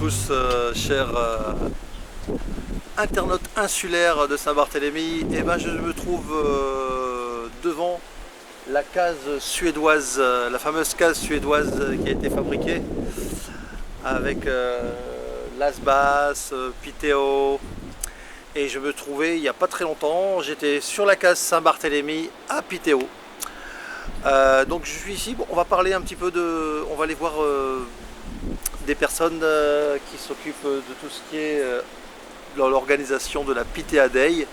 tous, chers internautes insulaires de Saint-Barthélemy. Et ben, je me trouve devant la case suédoise, la fameuse case suédoise qui a été fabriquée avec Las Bass, Piteo. Et je me trouvais il n'y a pas très longtemps, j'étais sur la case Saint-Barthélemy à Piteo. Donc je suis ici, bon, on va parler un petit peu de... On va aller voir des personnes qui s'occupent de tout ce qui est dans l'organisation de la Pitea Day.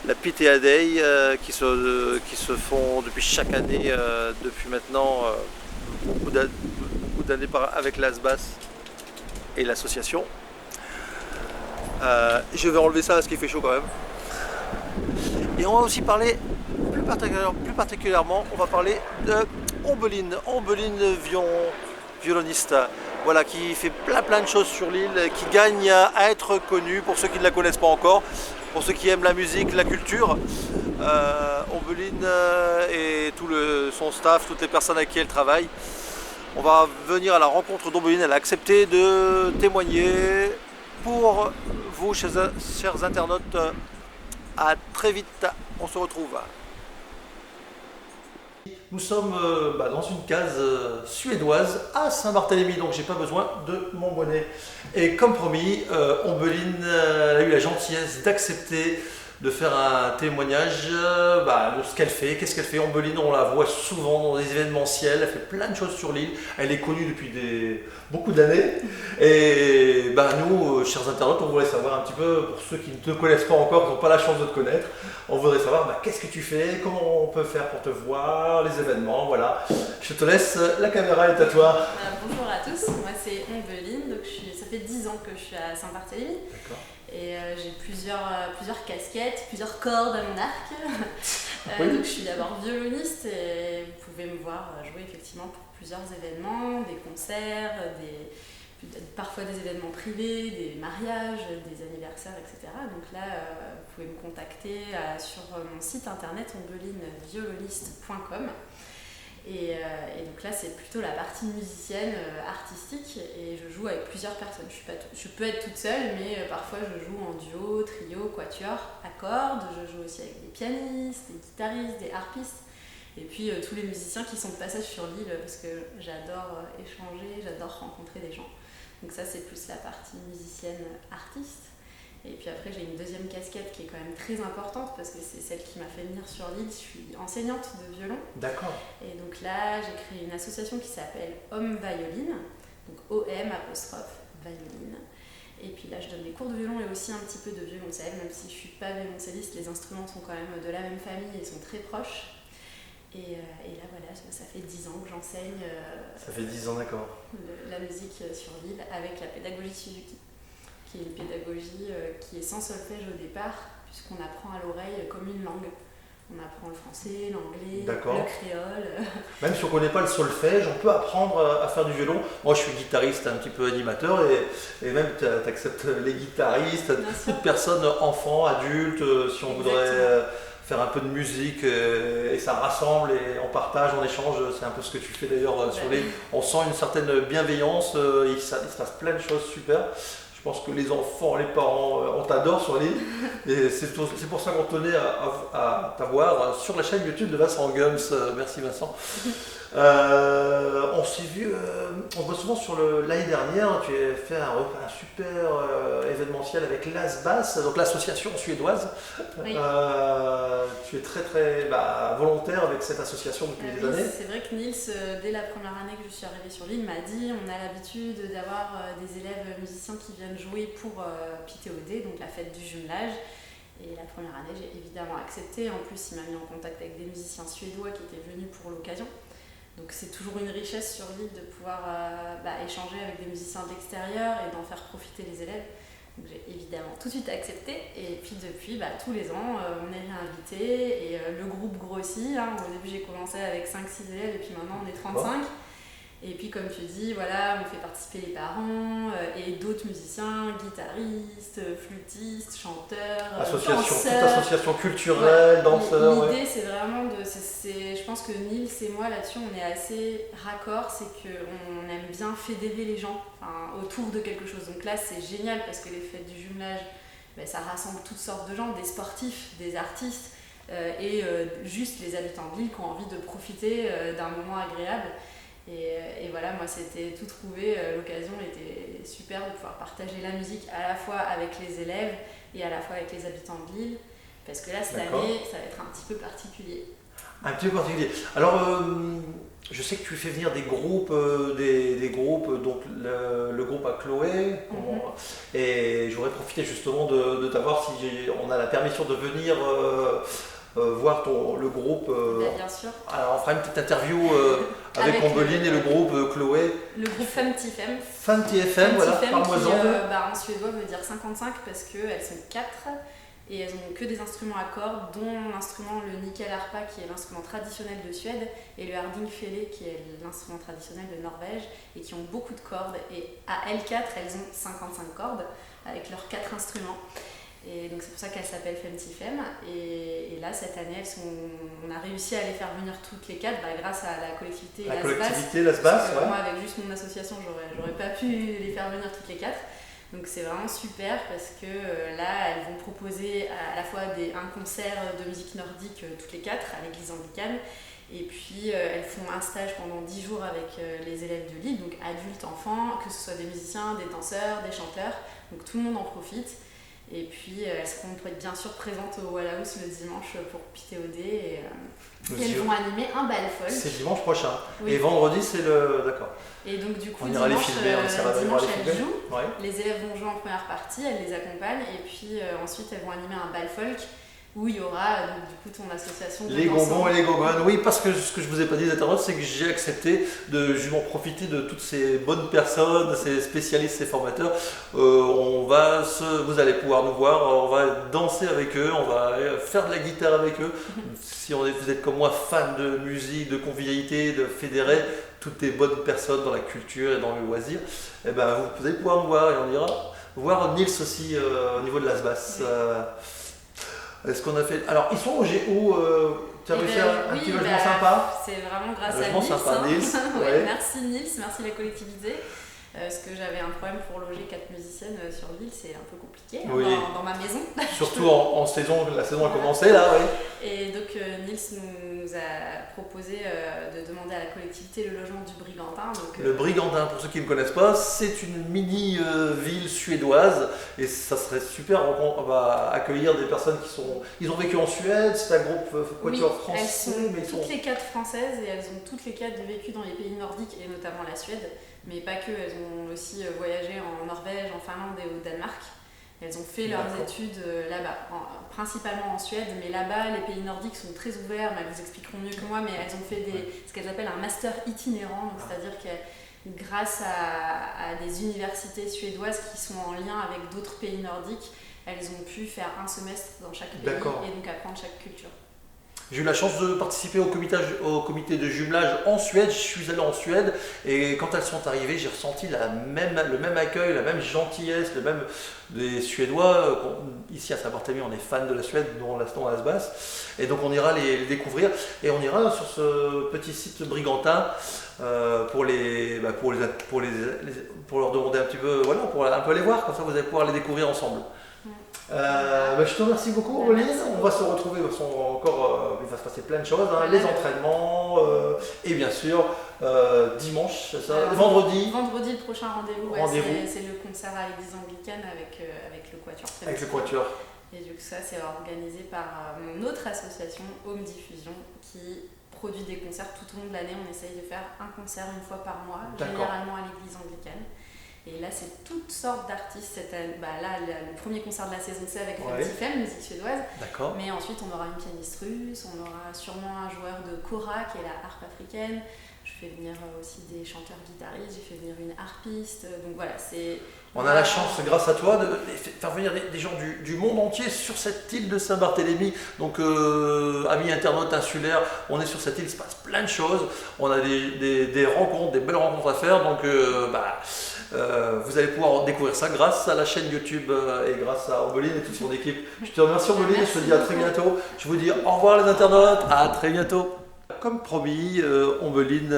La Pitea Day qui se font depuis chaque année, depuis maintenant beaucoup d'années avec Las Bass et l'association. Je vais enlever ça parce qu'il fait chaud quand même. Et on va aussi parler, plus particulièrement, on va parler de Ombeline, violoniste, voilà, qui fait plein de choses sur l'île, qui gagne à être connu pour ceux qui ne la connaissent pas encore, pour ceux qui aiment la musique, la culture. Ombeline et tout son staff, toutes les personnes avec qui elle travaille. On va venir à la rencontre d'Ombeline, elle a accepté de témoigner pour vous, chers internautes. À très vite, on se retrouve. Nous sommes dans une case suédoise à Saint-Barthélemy, donc j'ai pas besoin de mon bonnet. Et comme promis, Ombeline a eu la gentillesse d'accepter de faire un témoignage de ce qu'elle fait. Qu'est-ce qu'elle fait? Ombeline, on la voit souvent dans des événementiels, elle fait plein de choses sur l'île, elle est connue depuis beaucoup d'années. Et nous, chers internautes, on voudrait savoir un petit peu, pour ceux qui ne te connaissent pas encore, qui n'ont pas la chance de te connaître, on voudrait savoir qu'est-ce que tu fais, comment on peut faire pour te voir, les événements, voilà. Je te laisse, la caméra est à toi. Bonjour à tous, moi c'est Ombeline, donc ça fait 10 ans que je suis à Saint-Barthélemy. D'accord. Et j'ai plusieurs casquettes, plusieurs cordes à mon arc. Oui. Donc je suis d'abord violoniste et vous pouvez me voir jouer effectivement pour plusieurs événements, des concerts, parfois des événements privés, des mariages, des anniversaires, etc. Donc là, vous pouvez me contacter sur mon site internet ombelinevioloniste.com. Et donc là, c'est plutôt la partie musicienne, artistique, et je joue avec plusieurs personnes. Je peux être toute seule, mais parfois je joue en duo, trio, quatuor, à cordes. Je joue aussi avec des pianistes, des guitaristes, des harpistes, et puis tous les musiciens qui sont de passage sur l'île, parce que j'adore échanger, j'adore rencontrer des gens. Donc ça, c'est plus la partie musicienne, artiste. Et puis après, j'ai une deuxième casquette qui est quand même très importante parce que c'est celle qui m'a fait venir sur l'île. Je suis enseignante de violon. D'accord. Et donc là, j'ai créé une association qui s'appelle Homme Violine, donc OM apostrophe Violine. Et puis là, je donne des cours de violon et aussi un petit peu de violoncelle, même si je ne suis pas violoncelliste, les instruments sont quand même de la même famille et sont très proches. Et là, voilà, ça fait 10 ans que j'enseigne Ça fait 10 ans, d'accord. la musique sur l'île avec la pédagogie Suzuki, qui est une pédagogie qui est sans solfège au départ, puisqu'on apprend à l'oreille comme une langue. On apprend le français, l'anglais, le créole. Même si on ne connaît pas le solfège, on peut apprendre à faire du violon. Moi, je suis guitariste, un petit peu animateur, et même tu acceptes les guitaristes, toute personne, enfant, adulte, si on voudrait faire un peu de musique, et ça rassemble, et on partage, on échange. C'est un peu ce que tu fais d'ailleurs sur l'île. On sent une certaine bienveillance, il se passe plein de choses super. Je pense que les enfants, les parents, on t'adore sur l'île. Et c'est pour ça qu'on tenait à t'avoir sur la chaîne YouTube de Vincent Gums. Merci Vincent. On s'est vu, on voit souvent sur l'année dernière, tu as fait un super événementiel avec Las Bass, donc l'association suédoise. Oui. Tu es très volontaire avec cette association depuis des années. C'est vrai que Nils, dès la première année que je suis arrivée sur l'île, m'a dit on a l'habitude d'avoir des élèves musiciens qui viennent jouer pour PTOD, donc la fête du jumelage. Et la première année, j'ai évidemment accepté. En plus, il m'a mis en contact avec des musiciens suédois qui étaient venus pour l'occasion. Donc c'est toujours une richesse sur l'île de pouvoir échanger avec des musiciens de l'extérieur et d'en faire profiter les élèves. Donc j'ai évidemment tout de suite accepté. Et puis depuis, tous les ans, on est réinvité et le groupe grossit. Au début, j'ai commencé avec 5-6 élèves et puis maintenant, on est 35. Et puis comme tu dis, voilà, on fait participer les parents et d'autres musiciens, guitaristes, flûtistes, chanteurs, Association, danseurs. toute association culturelle, danseurs. L'idée c'est vraiment je pense que Nils et moi là-dessus on est assez raccord, c'est qu'on aime bien fédérer les gens autour de quelque chose. Donc là c'est génial parce que les fêtes du jumelage, ça rassemble toutes sortes de gens, des sportifs, des artistes et juste les habitants de l'île qui ont envie de profiter d'un moment agréable. Et voilà, moi c'était tout trouvé, l'occasion était super de pouvoir partager la musique à la fois avec les élèves et à la fois avec les habitants de l'île, parce que là cette année ça va être un petit peu particulier. Un petit peu particulier. Alors, je sais que tu fais venir des groupes, donc le groupe à Chloé, et j'aurais profité justement de t'avoir si on a la permission de venir voir le groupe. Bien sûr. Alors on fera une petite interview avec Ombeline et le groupe Chloé. Le groupe Femtifem. Femtifem, voilà, parle-moi-en. En suédois veut dire 55 parce qu'elles sont 4 et elles n'ont que des instruments à cordes, dont l'instrument le nyckelharpa qui est l'instrument traditionnel de Suède et le hardingfele qui est l'instrument traditionnel de Norvège et qui ont beaucoup de cordes. Et à L4, elles ont 55 cordes avec leurs 4 instruments. Et donc c'est pour ça qu'elles s'appellent Femtifem. Et là, cette année, on a réussi à les faire venir toutes les 4 grâce à la collectivité Las-Bass. Moi, avec juste mon association, j'aurais pas pu les faire venir toutes les 4. Donc c'est vraiment super parce que là, elles vont proposer à la fois un concert de musique nordique toutes les 4 à l'église anglicane. Et puis elles font un stage pendant 10 jours avec les élèves de l'île, donc adultes, enfants, que ce soit des musiciens, des danseurs, des chanteurs. Donc tout le monde en profite. Et puis elles seront bien sûr présentes au Wallahouse le dimanche pour Pitéodé et elles vont animer un bal folk. C'est dimanche prochain. Oui. Et vendredi c'est le... D'accord. Et donc du coup on ira dimanche, les filmer, dimanche elles jouent, ouais. Les élèves vont jouer en première partie, elles les accompagnent et puis ensuite elles vont animer un bal folk où il y aura donc, du coup ton association de les Gongons et les Gongones. Oui, parce que ce que je vous ai pas dit d'interrompre, c'est que j'ai accepté de justement profiter de toutes ces bonnes personnes, ces spécialistes, ces formateurs. Vous allez pouvoir nous voir, on va danser avec eux, on va faire de la guitare avec eux. Si vous êtes comme moi fan de musique, de convivialité, de fédérer, toutes les bonnes personnes dans la culture et dans le loisir, eh ben, vous allez pouvoir nous voir et on ira voir Nils aussi au niveau de Las-Bass. Est-ce qu'on a fait... Alors, ils sont au GO, tu as réussi un petit logement sympa. C'est vraiment grâce à Nils. Sympa, Nils. Ouais. Merci Nils, merci la collectivité. Parce que j'avais un problème pour loger 4 musiciennes sur l'île, c'est un peu compliqué dans ma maison. Surtout en saison, la saison a commencé là, oui. Et donc Nils nous a proposé de demander à la collectivité le logement du Brigantin. Donc, le Brigantin, pour ceux qui ne connaissent pas, c'est une mini-ville suédoise et ça serait super accueillir des personnes qui sont... Ils ont vécu en Suède, c'est un groupe quatuor français. Elles sont toutes les 4 françaises et elles ont toutes les 4 vécu dans les pays nordiques et notamment la Suède. Mais pas que, elles ont aussi voyagé en Norvège, en Finlande et au Danemark. Elles ont fait leurs études là-bas, principalement en Suède, mais là-bas, les pays nordiques sont très ouverts, elles vous expliqueront mieux que moi, mais elles ont fait ce qu'elles appellent un master itinérant, c'est-à-dire que grâce à des universités suédoises qui sont en lien avec d'autres pays nordiques, elles ont pu faire un semestre dans chaque pays et donc apprendre chaque culture. J'ai eu la chance de participer au comité de jumelage en Suède. Je suis allé en Suède et quand elles sont arrivées, j'ai ressenti le même accueil, la même gentillesse, le même des Suédois. Ici à Saint-Barthélemy, on est fan de la Suède, dont Las-Bass. Et donc on ira les découvrir et on ira sur ce petit site Brigantin pour leur demander un petit peu, pour un peu les voir. Comme ça, vous allez pouvoir les découvrir ensemble. Je te remercie beaucoup, Aurélie. On va se retrouver encore, il va se passer plein de choses, les entraînements et bien sûr dimanche, c'est ça, vendredi. Vendredi, le prochain rendez-vous. C'est le concert à l'église anglicane avec le Quatuor. Avec le Quatuor. Et du coup, ça, c'est organisé par mon autre association, Home Diffusion, qui produit des concerts tout au long de l'année. On essaye de faire un concert une fois par mois, généralement à l'église anglicane. Et là, c'est toutes sortes d'artistes. Là, le premier concert de la saison, c'est avec Femtifem, musique suédoise. D'accord. Mais ensuite, on aura une pianiste russe, on aura sûrement un joueur de kora qui est la harpe africaine. Je fais venir aussi des chanteurs guitaristes, j'ai fait venir une harpiste, donc voilà, c'est... On a la chance, grâce à toi, de faire venir des gens du monde entier sur cette île de Saint-Barthélemy. Donc, amis internautes insulaires, on est sur cette île, il se passe plein de choses. On a des rencontres, des belles rencontres à faire. Donc, vous allez pouvoir découvrir ça grâce à la chaîne YouTube et grâce à Ombeline et toute son équipe. Je te remercie Ombeline, je te dis à très bientôt. Je vous dis au revoir les internautes, à très bientôt. Comme promis, Ombeline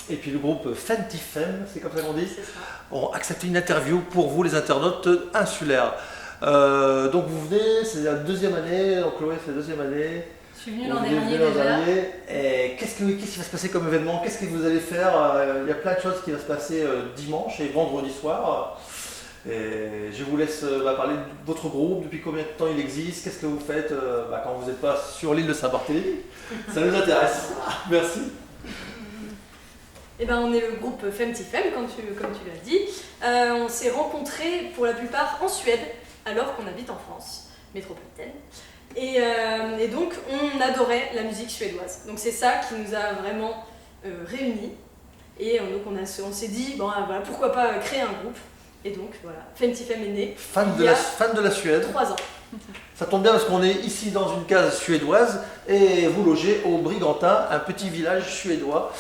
et puis le groupe Fentifem, c'est comme ça qu'on dit, ont accepté une interview pour vous les internautes insulaires. Donc vous venez, c'est la deuxième année, donc Chloé c'est la deuxième année. Je suis venue l'an dernier déjà. Et qu'est-ce qui va se passer comme événement? Qu'est-ce que vous allez faire? Il y a plein de choses qui vont se passer dimanche et vendredi soir. Et je vous laisse parler de votre groupe, depuis combien de temps il existe, qu'est-ce que vous faites quand vous n'êtes pas sur l'île de Saint-Barthélemy. Ça nous intéresse. Merci. Eh ben, on est le groupe Femtifem, comme tu l'as dit. On s'est rencontrés pour la plupart en Suède, alors qu'on habite en France métropolitaine. Et donc, on adorait la musique suédoise. Donc c'est ça qui nous a vraiment réunis. Et donc on s'est dit, voilà, pourquoi pas créer un groupe. Et donc voilà, Femtifem est né. Fan de la Suède. 3 ans. Ça tombe bien parce qu'on est ici dans une case suédoise et vous logez au Brigantin, un petit village suédois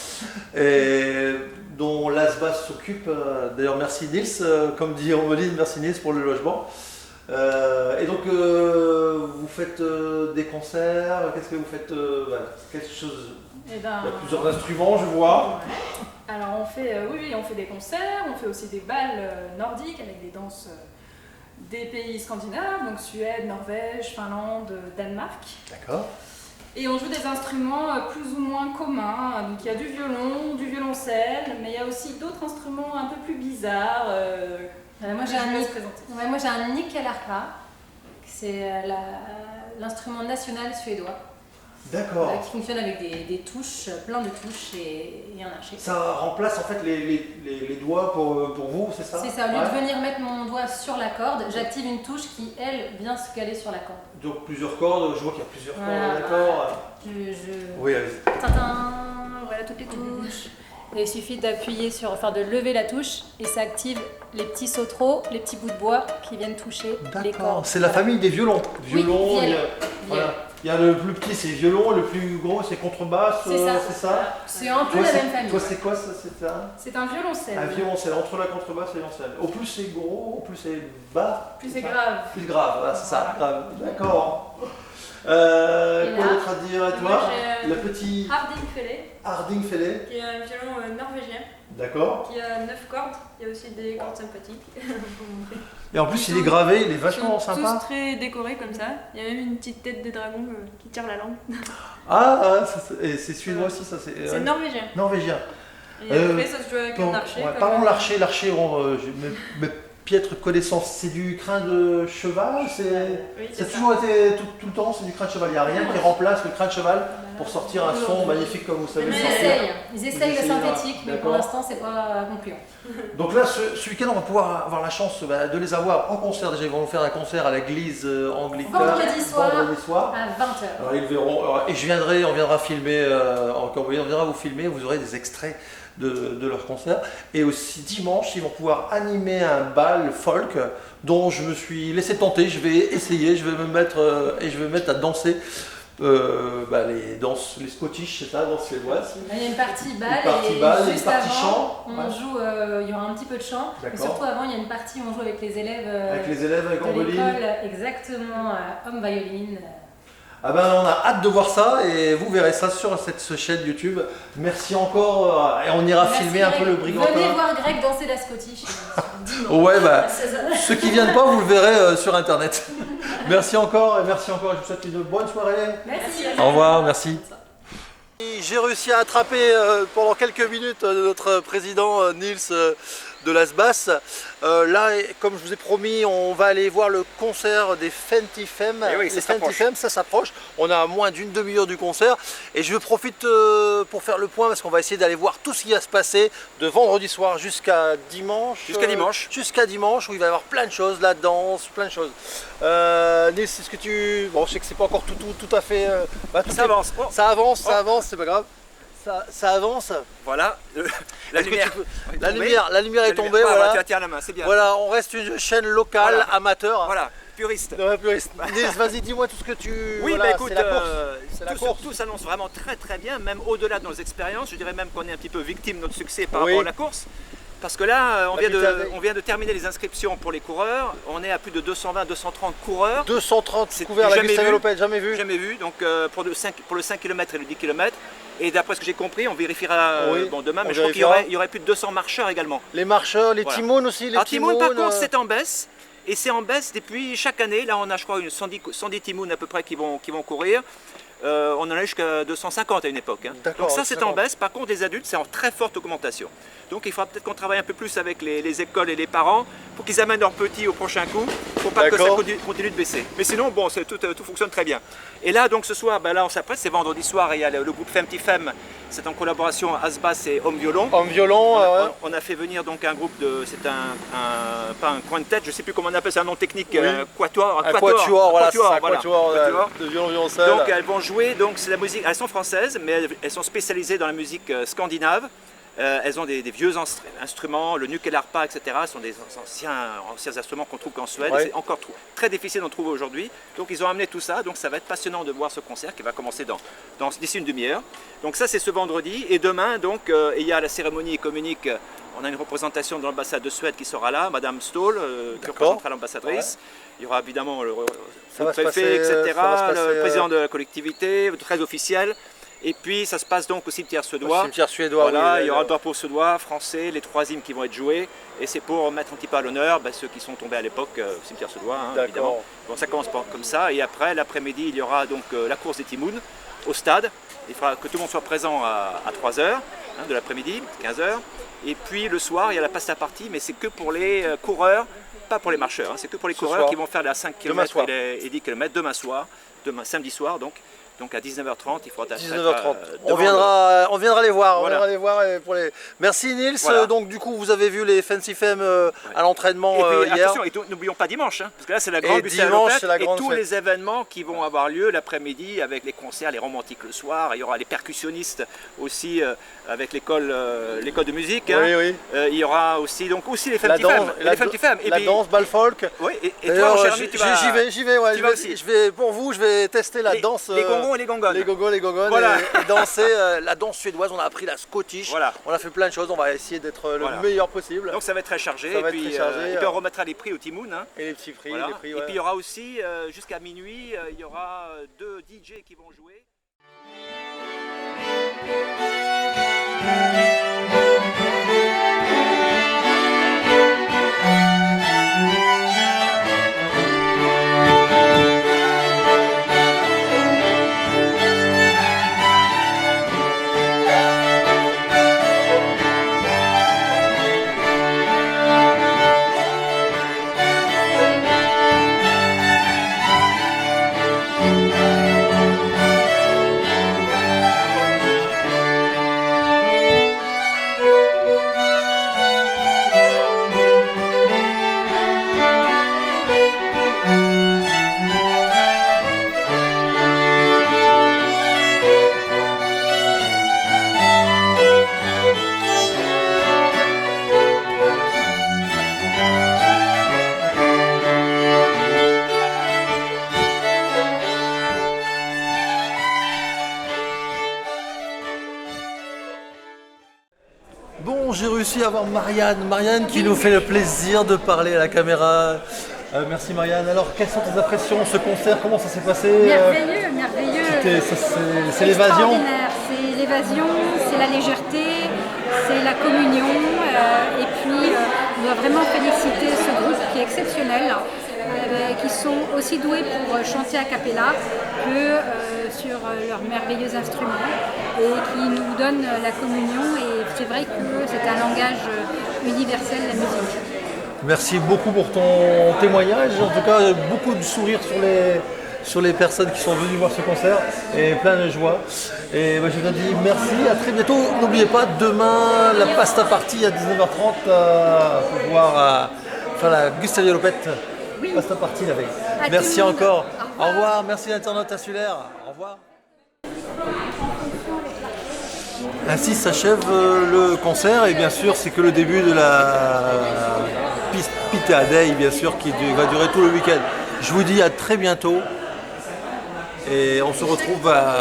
dont l'ASBAS s'occupe. D'ailleurs, merci Nils, comme dit Ombeline, merci Nils pour le logement. Et donc, vous faites des concerts, qu'est-ce que vous faites quelque chose. Il y a plusieurs instruments, je vois. Ouais. Alors, on fait des concerts, on fait aussi des balles nordiques avec des danses des pays scandinaves, donc Suède, Norvège, Finlande, Danemark. D'accord. Et on joue des instruments plus ou moins communs. Donc il y a du violon, du violoncelle, mais il y a aussi d'autres instruments un peu plus bizarres. Moi j'ai un nickel-harpa, c'est l'instrument national suédois. D'accord. Qui fonctionne avec des touches, plein de touches et un archet. Ça remplace en fait les doigts pour vous, c'est ça? C'est ça, au lieu de venir mettre mon doigt sur la corde, j'active une touche qui, elle, vient se caler sur la corde. Donc plusieurs cordes, je vois qu'il y a plusieurs voilà, cordes, d'accord. Oui, allez-y. Voilà toutes les touches. Et il suffit d'appuyer de lever la touche et ça active les petits sauteraux, les petits bouts de bois qui viennent toucher les cordes. C'est la famille des violons. Violon, voilà. Il y a le plus petit c'est violon, le plus gros c'est contrebasse, c'est ça? C'est un peu la même famille. Toi c'est quoi ça? C'est un violoncelle. Un violoncelle, entre la contrebasse et le violoncelle. Au plus c'est gros, au plus c'est bas. Plus c'est grave. Plus grave, voilà, c'est ça, grave. D'accord. Quoi d'autre à dire à toi? Le petit Harding Fele, Fele. qui est un violon norvégien. D'accord. Qui a 9 cordes, il y a aussi des cordes sympathiques. Et en plus il est gravé, il est vachement sympa. Ils sont tous très décorés comme ça. Il y a même une petite tête de dragon qui tire la langue. C'est suédois aussi ça? C'est norvégien. Norvégien. Et après ça se joue avec un archer. Parlons l'archer, mes piètres connaissances, c'est du crin de cheval? Oui, ça a toujours été tout le temps, c'est du crin de cheval. Il n'y a rien qui remplace le crin de cheval pour sortir un son magnifique comme vous savez. Ils essayent le synthétique, mais pour l'instant c'est pas concluant. Donc là, ce week-end, on va pouvoir avoir la chance de les avoir en concert. Déjà, ils vont nous faire un concert à l'église anglicane vendredi soir à 20h. Alors, ils verront, et on viendra filmer, on viendra vous filmer, vous aurez des extraits de leur concert. Et aussi dimanche, ils vont pouvoir animer un bal folk dont je me suis laissé tenter. Je vais essayer, je vais me mettre à danser. Les Scottish, c'est ça, danse suédoise. Il y a une partie bal, juste avant, chant. On joue, il y aura un petit peu de chant, mais surtout avant, il y a une partie où on joue avec les élèves avec de l'école, exactement, homme violine. On a hâte de voir ça et vous verrez ça sur cette chaîne YouTube. Merci encore et on ira filmer Greg. un peu le Brigantin. Venez voir Greg danser la Scottish. Ceux qui viennent pas, vous le verrez sur internet. Merci encore et je vous souhaite une bonne soirée. Merci. Au revoir, merci. J'ai réussi à attraper pendant quelques minutes notre président Nils de l'ASBAS. Là, comme je vous ai promis, on va aller voir le concert des Fentifem. Oui, les Fentifem, ça s'approche. On a à moins d'une demi-heure du concert. Et je profite pour faire le point parce qu'on va essayer d'aller voir tout ce qui va se passer de vendredi soir jusqu'à dimanche. Jusqu'à dimanche où il va y avoir plein de choses, la danse, plein de choses. Nils, est-ce que tu... Bon, je sais que c'est pas encore tout à fait... ça avance. Ça avance, c'est pas grave. ça avance. Voilà, la Est-ce que lumière. tu peux- est la tombée. lumière, la lumière est tombée. Ah, Voilà. tiens la main, c'est bien. Voilà, on reste une chaîne locale, Voilà. amateur. Voilà, puriste. Ouais, puriste. Nils, vas-y, dis-moi tout ce que tu. Oui, voilà, bah écoute, c'est la course. C'est la course. tout s'annonce vraiment très bien, même au-delà de nos expériences. Je dirais même qu'on est un petit peu victime de notre succès par Oui. rapport à la course. Parce que là, La Pitane. on vient de terminer les inscriptions pour les coureurs. On est à plus de 220-230 coureurs. 230 C'est couverts, la jamais Gustave vu. Lopez, jamais vu. Jamais vu, donc pour le 5 km et le 10 km. Et d'après ce que j'ai compris, on vérifiera Oui, demain, on mais je crois vérifiera. qu'il y aurait plus de 200 marcheurs également. Les marcheurs, les Voilà. timons aussi, les Alors Timoun par contre euh, c'est en baisse, et c'est en baisse depuis chaque année. Là on a je crois 110 Timouns à peu près qui vont courir. On en a jusqu'à 250 à une époque. Hein. D'accord, Donc ça c'est 250. en baisse, par contre les adultes c'est en très forte augmentation. Donc il faudra peut-être qu'on travaille un peu plus avec les écoles et les parents pour qu'ils amènent leurs petits au prochain coup, pour pas que ça D'accord. continue de baisser. Mais sinon bon, tout fonctionne très bien. Et là donc ce soir, ben là on s'apprête, c'est vendredi soir, et il y a le groupe Femtifem, c'est en collaboration Asbas et Homme Violon. En violon, ouais. On a fait venir donc un groupe de, c'est pas un coin de tête, je sais plus comment on appelle, c'est un nom technique, Oui. quatuor, Un quatuor, voilà, c'est un voilà, quatuor quatuor. de violon violoncelle. Donc elles vont jouer, donc c'est la musique, elles sont françaises, mais elles sont spécialisées dans la musique scandinave. Elles ont des vieux instruments, le nukelarpa, etc. Ce sont des anciens instruments qu'on trouve qu'en Suède. Ouais. C'est encore très difficile d'en trouver aujourd'hui. Donc ils ont amené tout ça. Donc ça va être passionnant de voir ce concert qui va commencer d'ici une demi-heure. Donc ça c'est ce vendredi. Et demain, donc, il y a la cérémonie économique. On a une représentation de l'ambassade de Suède qui sera là, Madame Stoll, qui D'accord. représentera l'ambassadrice. Il y aura évidemment le va se préfet, passer, etc., ça va se passer, le président de la collectivité, très officiel. Et puis ça se passe donc au cimetière Au suédois. cimetière suédois, Voilà, oui, il y aura le drapeau suédois, français, les trois hymnes qui vont être joués. Et c'est pour mettre un petit peu à l'honneur ceux qui sont tombés à l'époque au cimetière suédois, hein, évidemment. D'accord. Bon, ça commence comme ça. Et après, l'après-midi, il y aura donc la course des Timouns au stade. Il faudra que tout le monde soit présent à 3h de l'après-midi, 15h. Et puis le soir, il y a la pasta party, mais c'est que pour les coureurs, pas pour les marcheurs. Hein. C'est que pour les Ce coureurs soir. qui vont faire les 5 Demain km soir. et 10 km demain soir, samedi soir donc. Donc à 19h30, il faudra 19h30. On viendra les voir. Voilà. On viendra les voir pour les. Merci Nils. Voilà. Donc du coup, vous avez vu les Fancy Femme à l'entraînement Et puis, hier. attention, et n'oublions pas dimanche, hein, parce que là c'est la grande Et Gustave dimanche, Lopez, c'est la et grande tous fête. les événements qui vont avoir lieu l'après-midi avec les concerts, les romantiques le soir. Il y aura les percussionnistes aussi avec l'école de musique. Hein. Oui, oui. Il y aura aussi les La danse, Femmes. Les Femmes. la danse, bal folk. Oui, et toi, D'ailleurs, mon cher ami, tu vas. j'y vais, ouais. tu vas aussi. Je vais, pour vous, je vais tester la les, danse. les gongons et les gongones. Les gogones Voilà. et danser la danse suédoise. On a appris la Scottish. Voilà. On a fait plein de choses. On va essayer d'être le Voilà. meilleur possible. Donc ça va être très chargé. Ça va et être puis, très chargé, et puis on remettra les prix au Timoun. Hein. Et les petits prix, Voilà. les prix. Et Ouais. puis il y aura aussi, jusqu'à minuit, il y aura 2 DJ qui vont jouer. Bon, j'ai réussi à voir Marianne qui nous fait le plaisir de parler à la caméra. Merci Marianne. Alors, quelles sont tes impressions, ce concert, comment ça s'est passé Merveilleux, merveilleux. C'est l'évasion. Extraordinaire. C'est l'évasion, c'est la légèreté, c'est la communion. Et puis, on doit vraiment féliciter ce groupe qui est exceptionnel, qui sont aussi doués pour chanter a cappella que sur leurs merveilleux instruments et qui nous donnent la communion. Et c'est vrai que c'est un langage universel, la musique. Merci beaucoup pour ton témoignage. En tout cas, beaucoup de sourires sur les personnes qui sont venues voir ce concert et plein de joie. Et je vous dis merci, à très bientôt. N'oubliez pas, demain, la pasta party à 19h30 pour pouvoir faire la Gustave Lopez pasta party la veille. À Merci tout le monde. encore. Au revoir. Merci l'internaute insulaire. Au revoir. Ainsi s'achève le concert et bien sûr c'est que le début de la Pita Day bien sûr qui va durer tout le week-end. Je vous dis à très bientôt et on se retrouve à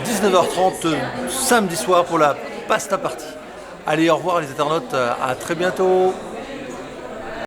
19h30 samedi soir pour la Pasta Party. Allez, au revoir les internautes, à très bientôt.